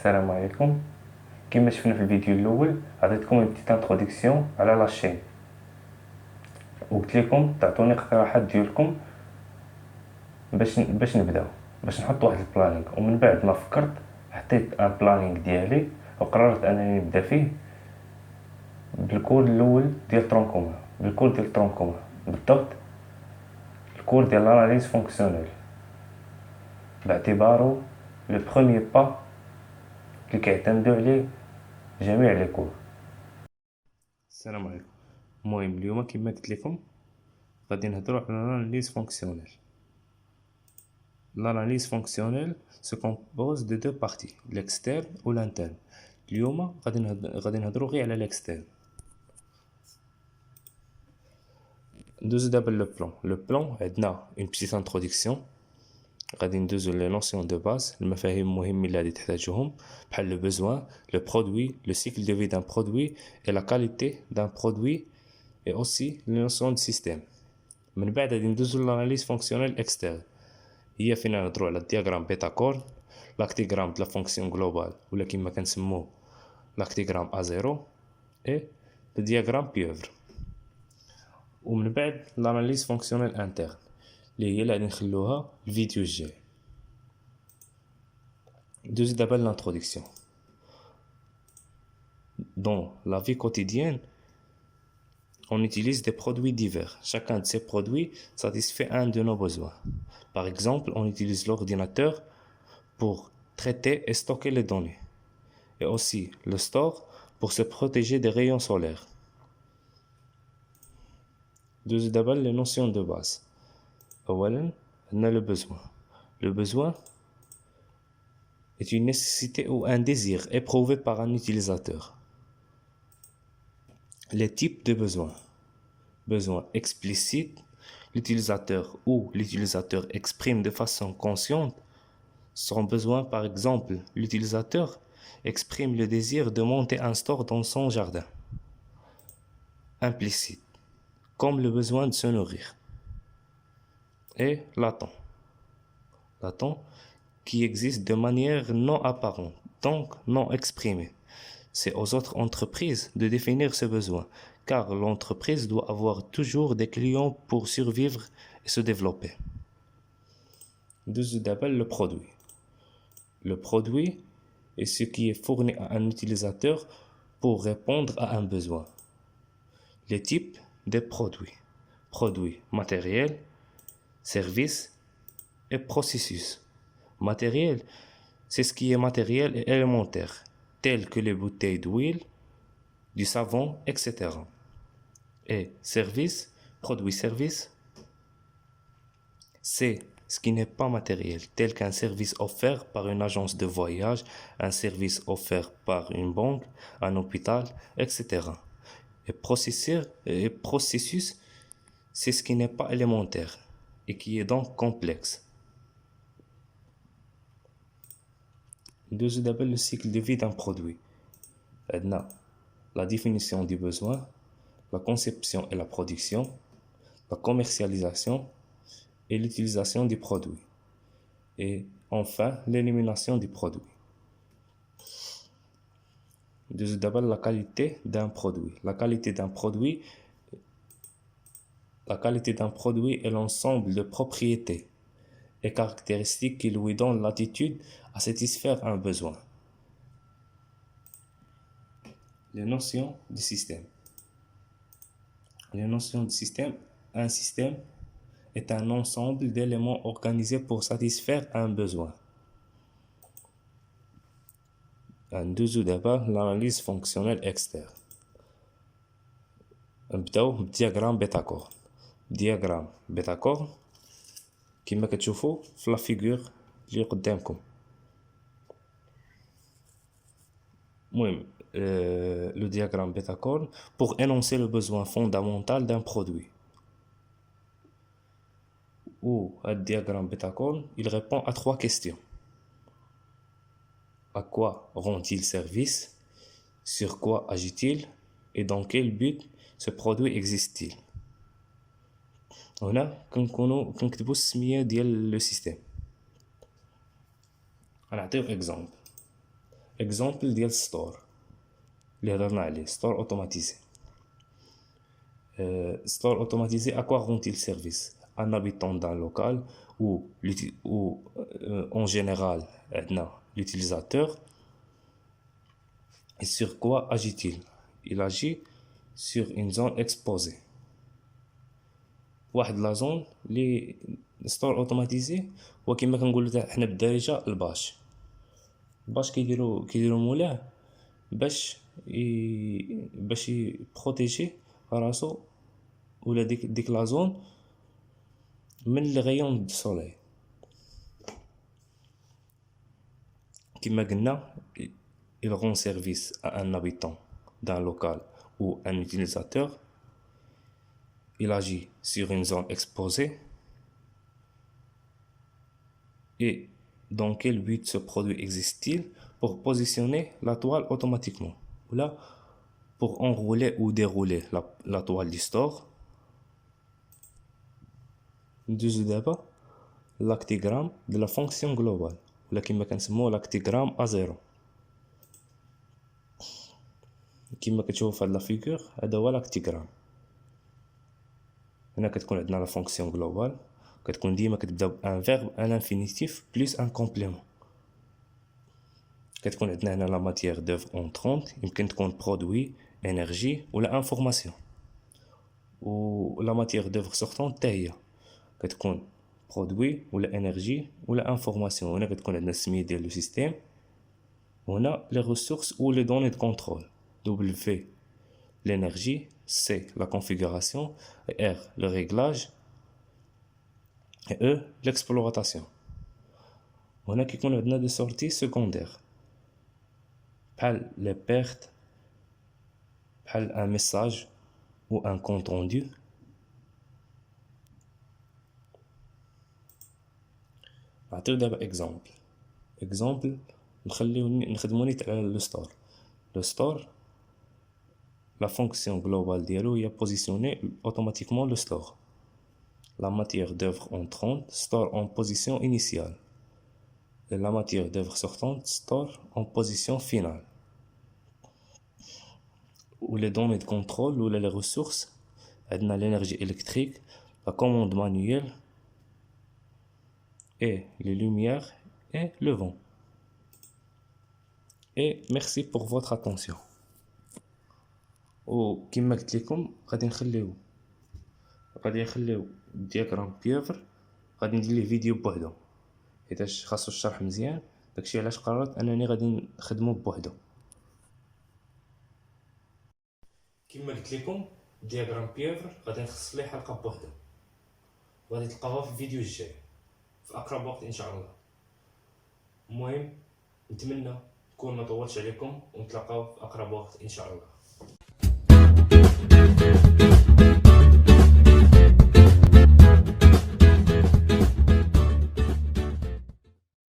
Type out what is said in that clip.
السلام عليكم. كما شفنا في الفيديو الاول عطيتكم une petite introduction على لاشين وقلت لكم تعطوني اقتراحات ديالكم باش نبداو باش نحط واحد البلانينغ. ومن بعد ما فكرت حطيت ان بلانينغ ديالي وقررت انني نبدا فيه بالكور الاول ديال ترونكوما بالضبط الكور ديال لاناليز فونكسيونيل باعتباره لو بروميير با اللي كيعتمدوا عليه جميع لي كور. السلام عليكم. المهم اليوم كما قلت لكم غادي نهضروا على l'analyse fonctionnelle. L'analyse fonctionnelle se compose de deux parties, l'externe ou l'interne. اليوم غادي نهضروا غير على l'externe. ندوزو دابا لو بلان عندنا une petite introduction. غادي ندوزو لي نوسيون دو باز، المفاهيم المهمين اللي غادي تحتاجوهم بحال لو بوزوان، لو برودوي، لو سيكل دو في دان برودوي اي لا كاليتي دان برودوي اي اوسي لي نوسيون دو سيستيم. من بعد غادي ندوزو لاناليز فونكسيونيل اكسترن، هي فين نهضروا على الدياغرام بيتاكورد، لاكتيغرام د لا فونكسيون جلوبال ولا كما كنسموه لاكتيغرام ا زيرو اي لو دياغرام بيوفر. ومن بعد لاناليز فونكسيونيل انترن اللي هي اللي غادي نخلوها الفيديو الجاي. ندوزو دابا l'introduction. Dans la vie quotidienne, on utilise des produits divers. Chacun de ces produits satisfait un de nos besoins. Par exemple, on utilise l'ordinateur pour traiter et stocker les données, et aussi le store pour se protéger des rayons solaires. ندوزو دابا les notions de base. أولاً عندنا le besoin. Le besoin est une nécessité ou un désir éprouvé par un utilisateur. Les types de besoins. Besoin explicite, l'utilisateur ou l'utilisateur exprime de façon consciente son besoin. Par exemple, l'utilisateur exprime le désir de monter un store dans son jardin. Implicite, comme le besoin de se nourrir. Et latent qui existe de manière non apparente, donc non exprimée. C'est aux autres entreprises de définir ce besoin, car l'entreprise doit avoir toujours des clients pour survivre et se développer. Deuxième d'abord le produit. Le produit est ce qui est fourni à un utilisateur pour répondre à un besoin. Les types des produits. Produits matériels, services et processus. Matériel, c'est ce qui est matériel et élémentaire, tel que les bouteilles d'huile, du savon, etc. Et service, produit-service, c'est ce qui n'est pas matériel, tel qu'un service offert par une agence de voyage, un service offert par une banque, un hôpital, etc. Et processus, c'est ce qui n'est pas élémentaire et qui est donc complexe. Deuxième d'abord le cycle de vie d'un produit. La définition du besoin, la conception et la production, la commercialisation et l'utilisation du produit. Et enfin, l'élimination du produit. Deuxième d'abord la qualité d'un produit. La qualité d'un produit est l'ensemble de propriétés et caractéristiques qui lui donnent l'attitude à satisfaire un besoin. Les notions du système. Les notions du système. Un système est un ensemble d'éléments organisés pour satisfaire un besoin. ندوزو دابا l'analyse fonctionnelle externe. نبداو بالدياغرام بيتاكورد. diagramme Bétacor كما كتشوفوا في لا فيغور اللي قدامكم. المهم le diagramme Bétacor pour énoncer le besoin fondamental d'un produit. Ou le diagramme Bétacor, il répond à 3 questions. À quoi rend-il service? Sur quoi agit-il? Et dans quel but ce produit existe-t-il? هنا كنكتبوا السمية ديال لو سيستيم. غنعطيو اكزامبل ديال ستور اللي هضرنا عليه، ستور اوتوماتيزي. ستور اوتوماتيزي à quoi rend-il service? Un habitant d'un local ou en général عندنا l'utilisateur. Et sur quoi agit-il? Il agit sur une zone exposée. واحد لا زون لي ستور اوتوماتيزي هو كما كنقولوا حنا بالدارجه الباش كيديروا مولاه باش يبروتيجي راسو ولا ديك لا زون من لي غيون دو سولي. كما قلنا il rend service à un habitant d'un local ou un utilisateur. Il agit sur une zone exposée. Et dans quel but ce produit existe-t-il? Pour positionner la toile automatiquement. Ou là, pour enrouler ou dérouler la toile du store. Deuxième d'abord, l'actigramme de la fonction globale. Ou là, qui me l'actigramme A0. كما كتشوفوا في هاد لا فيغور هذا هو لاكتيغرام. هنا كتكون عندنا لا فونكسيون غلوبال، كتكون ديما كتبدا بان فيرب ان انفينيتيف بلس ان كومبليمون. كتكون عندنا هنا لا ماتيير دوفر اونطرونت، يمكن تكون برودوي، انرجي ولا انفورماسيون. و لا ماتيير دوفر سورتونت حتى هي كتكون برودوي ولا انرجي ولا انفورماسيون. هنا كتكون عندنا السميه ديال لو سيستيم، وهنا لي ريسورس ou les données de contrôle. W, l'énergie. C, la configuration. Et R, le réglage. Et E, l'exploitation. On a qui connaît des sorties secondaires. Par les pertes, par un message ou un compte rendu. نعطيو دابا exemple نخدمو نيت على لو ستور. Le store, la fonction globale ديالو هي positionner automatiquement le store. La matière d'œuvre entrante store en position initiale. Et la matière d'œuvre sortante store en position finale. Ou les données de contrôle ou les ressources, عندنا l'énergie électrique, la commande manuelle et les lumières et le vent. Et merci pour votre attention. وكما قلت لكم غادي نخليو دياغرام بيفر، غادي ندير ليه فيديو بوحدو حيتاش خاصو الشرح مزيان. داكشي علاش قررت انني غادي نخدمو بوحدو. كما قلت لكم دياغرام بيفر غادي نخصص ليه حلقه بوحدو، وغادي تلقاوها في الفيديو الجاي في اقرب وقت ان شاء الله. المهم نتمنى نكون ما طولتش عليكم ونتلاقاو في اقرب وقت ان شاء الله.